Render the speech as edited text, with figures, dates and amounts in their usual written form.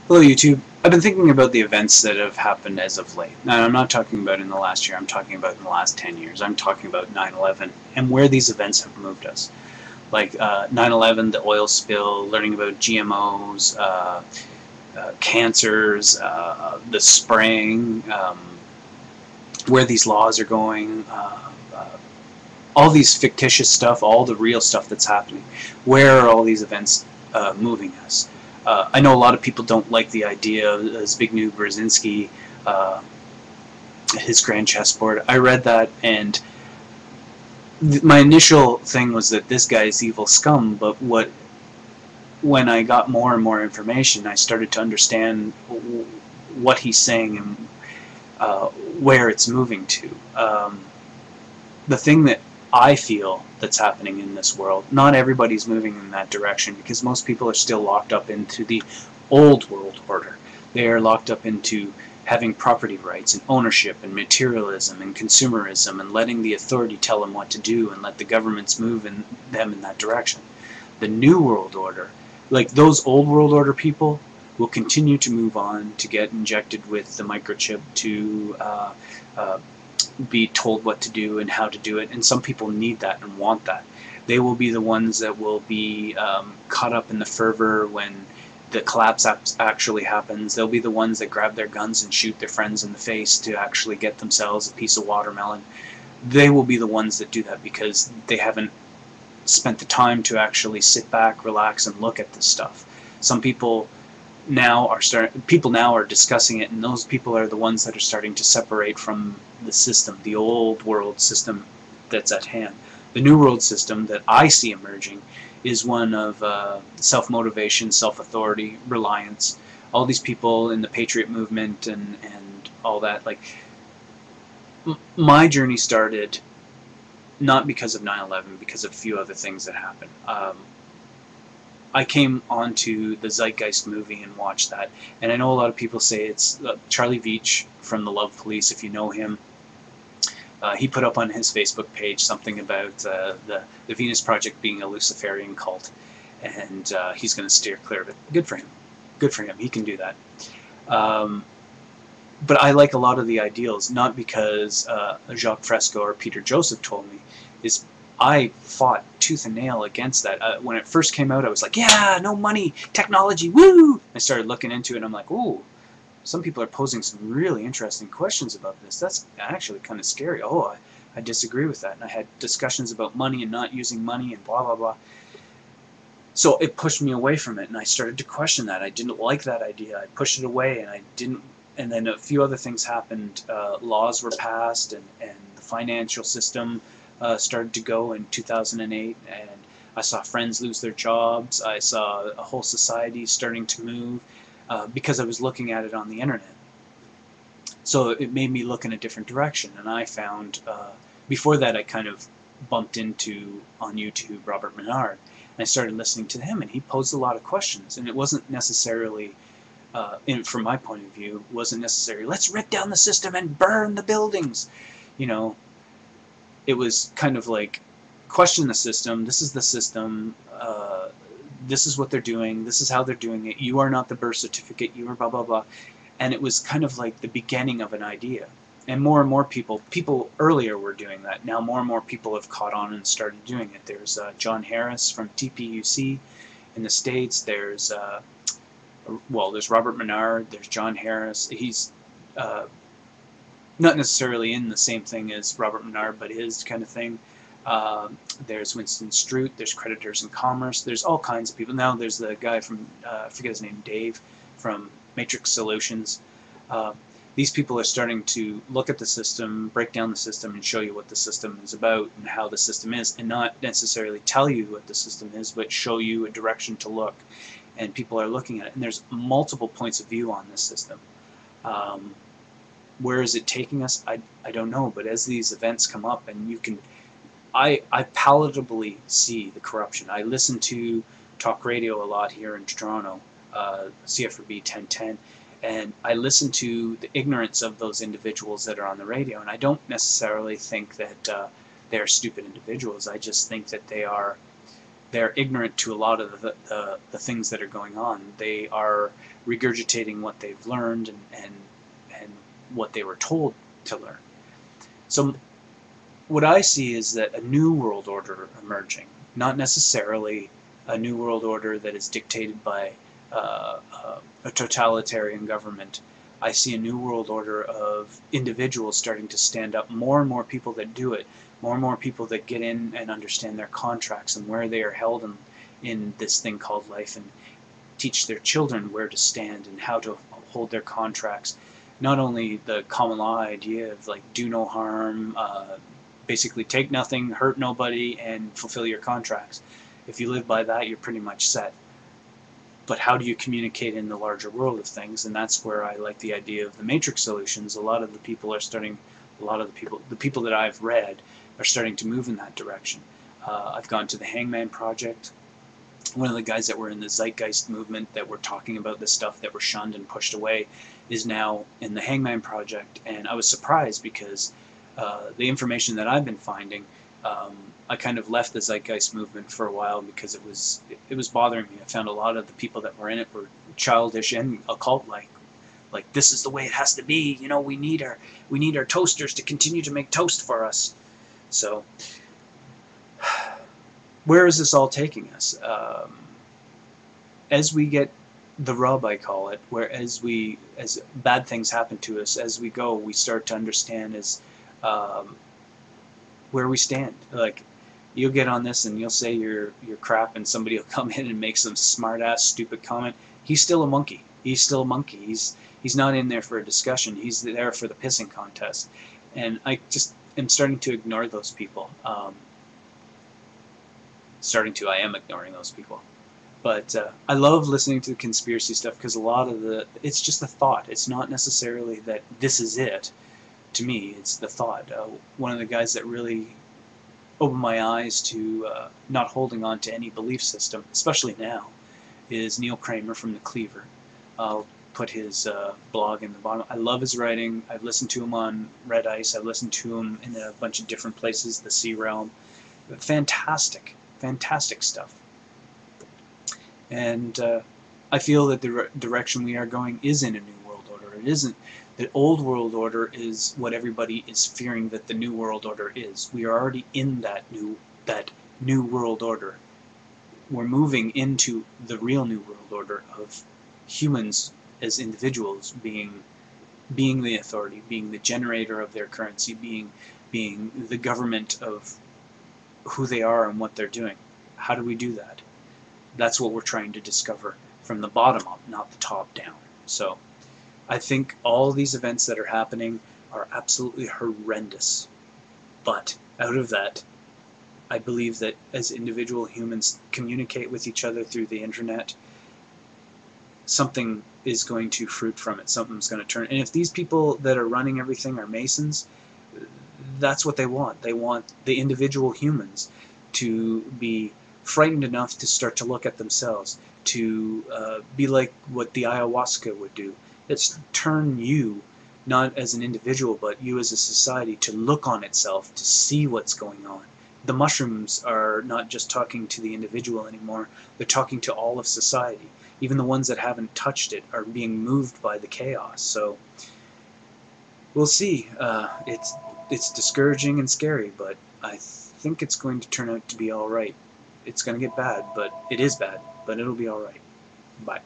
Hello YouTube. I've been thinking about the events that have happened as of late. Now, I'm not talking about in the last year, I'm talking about in the last 10 years. I'm talking about 9/11 and where these events have moved us. Like 9/11, the oil spill, learning about GMOs, cancers, the spraying, where these laws are going, all these fictitious stuff, all the real stuff that's happening. Where are all these events moving us? I know a lot of people don't like the idea of Zbigniew Brzezinski, uh, his grand chessboard. I read that, and my initial thing was that this guy is evil scum, but when I got more and more information, I started to understand what he's saying and where it's moving to. The thing that I feel that's happening in this world, not everybody's moving in that direction, because most people are still locked up into the old world order. They are locked up into having property rights and ownership and materialism and consumerism and letting the authority tell them what to do and let the governments move them in that direction. The new world order, like those old world order people, will continue to move on to get injected with the microchip to be told what to do and how to do it, and some people need that and want that. They will be the ones that will be caught up in the fervor when the collapse actually happens. They'll be the ones that grab their guns and shoot their friends in the face to actually get themselves a piece of watermelon. They will be the ones that do that because they haven't spent the time to actually sit back, relax, and look at this stuff. Some people now are discussing it, and those people are the ones that are starting to separate from the system, the old world system that's at hand. The new world system that I see emerging is one of self-motivation, self-authority, reliance. All these people in the Patriot movement and all that, like, my journey started not because of 9/11, because of a few other things that happened. I came onto the Zeitgeist movie and watched that, and I know a lot of people say it's Charlie Veitch from the Love Police, if you know him. He put up on his Facebook page something about the Venus Project being a Luciferian cult, and he's going to steer clear of it. Good for him. Good for him. He can do that. But I like a lot of the ideals, not because Jacques Fresco or Peter Joseph told me. I fought tooth and nail against that. When it first came out, I was like, yeah, no money, technology, woo! I started looking into it, and I'm like, ooh, some people are posing some really interesting questions about this. That's actually kind of scary. Oh, I disagree with that. And I had discussions about money and not using money and blah, blah, blah. So it pushed me away from it, and I started to question that. I didn't like that idea. I pushed it away, and I didn't. And then a few other things happened. Laws were passed, and the financial system started to go in 2008, and I saw friends lose their jobs. I saw a whole society starting to move because I was looking at it on the internet. So it made me look in a different direction, and I found, before that I kind of bumped into, on YouTube, Robert Menard, and I started listening to him, and he posed a lot of questions, and it wasn't necessarily, from my point of view, wasn't necessarily, let's rip down the system and burn the buildings, you know. It was kind of like, question the system, this is the system, this is what they're doing, this is how they're doing it, you are not the birth certificate, you are blah, blah, blah. And it was kind of like the beginning of an idea. And more people earlier were doing that. Now more and more people have caught on and started doing it. There's John Harris from TPUC in the States. There's, there's Robert Menard, there's John Harris. He's not necessarily in the same thing as Robert Menard, but his kind of thing. There's Winston Stroot, there's Creditors in Commerce, there's all kinds of people. Now there's the guy from, I forget his name, Dave, from Matrix Solutions. These people are starting to look at the system, break down the system, and show you what the system is about and how the system is, and not necessarily tell you what the system is, but show you a direction to look. And people are looking at it, and there's multiple points of view on this system. Where is it taking us? I don't know, but as these events come up, and you can, I palatably see the corruption. I listen to talk radio a lot here in Toronto, CFRB 1010, and I listen to the ignorance of those individuals that are on the radio, and I don't necessarily think that they're stupid individuals. I just think that they are they're ignorant to a lot of the things that are going on. They are regurgitating what they've learned and what they were told to learn. So what I see is that a new world order emerging, not necessarily a new world order that is dictated by a totalitarian government. I see a new world order of individuals starting to stand up, more and more people that do it, more and more people that get in and understand their contracts and where they are held in this thing called life, and teach their children where to stand and how to hold their contracts. Not only the common law idea of like do no harm, basically take nothing, hurt nobody, and fulfill your contracts. If you live by that, you're pretty much set. But how do you communicate in the larger world of things? And that's where I like the idea of the matrix solutions. A lot of the people are starting, the people that I've read are starting to move in that direction. I've gone to the Hangman Project. One of the guys that were in the Zeitgeist movement that were talking about this stuff that were shunned and pushed away is now in the Hangman Project. And I was surprised because the information that I've been finding, I kind of left the Zeitgeist movement for a while because it was bothering me. I found a lot of the people that were in it were childish and occult-like. Like, this is the way it has to be. You know, we need our toasters to continue to make toast for us. So, where is this all taking us? As we get the rub, I call it, where as bad things happen to us, as we go, we start to understand where we stand. Like, you'll get on this and you'll say you're crap, and somebody will come in and make some smart-ass, stupid comment. He's still a monkey. He's still a monkey. He's not in there for a discussion. He's there for the pissing contest. And I just am starting to ignore those people. I am ignoring those people. But I love listening to the conspiracy stuff because a lot of it's just a thought. It's not necessarily that this is it. To me, it's the thought. One of the guys that really opened my eyes to not holding on to any belief system, especially now, is Neil Kramer from The Cleaver. I'll put his blog in the bottom. I love his writing. I've listened to him on Red Ice. I've listened to him in a bunch of different places, the Sea Realm. Fantastic, fantastic stuff. And I feel that the direction we are going is in a new world order. It isn't. The old world order is what everybody is fearing that the new world order is. We are already in that new world order. We're moving into the real new world order of humans as individuals being the authority, being the generator of their currency, being the government of who they are and what they're doing. How do we do that? That's what we're trying to discover from the bottom up, not the top down. So I think all these events that are happening are absolutely horrendous. But out of that, I believe that as individual humans communicate with each other through the internet, something is going to fruit from it. Something's going to turn. And if these people that are running everything are Masons, that's what they want. They want the individual humans to be frightened enough to start to look at themselves, to be like what the ayahuasca would do. It's turn you, not as an individual, but you as a society, to look on itself, to see what's going on. The mushrooms are not just talking to the individual anymore, they're talking to all of society. Even the ones that haven't touched it are being moved by the chaos. So we'll see. It's discouraging and scary, but I think it's going to turn out to be all right. It's going to get bad, but it is bad, but it'll be all right. Bye.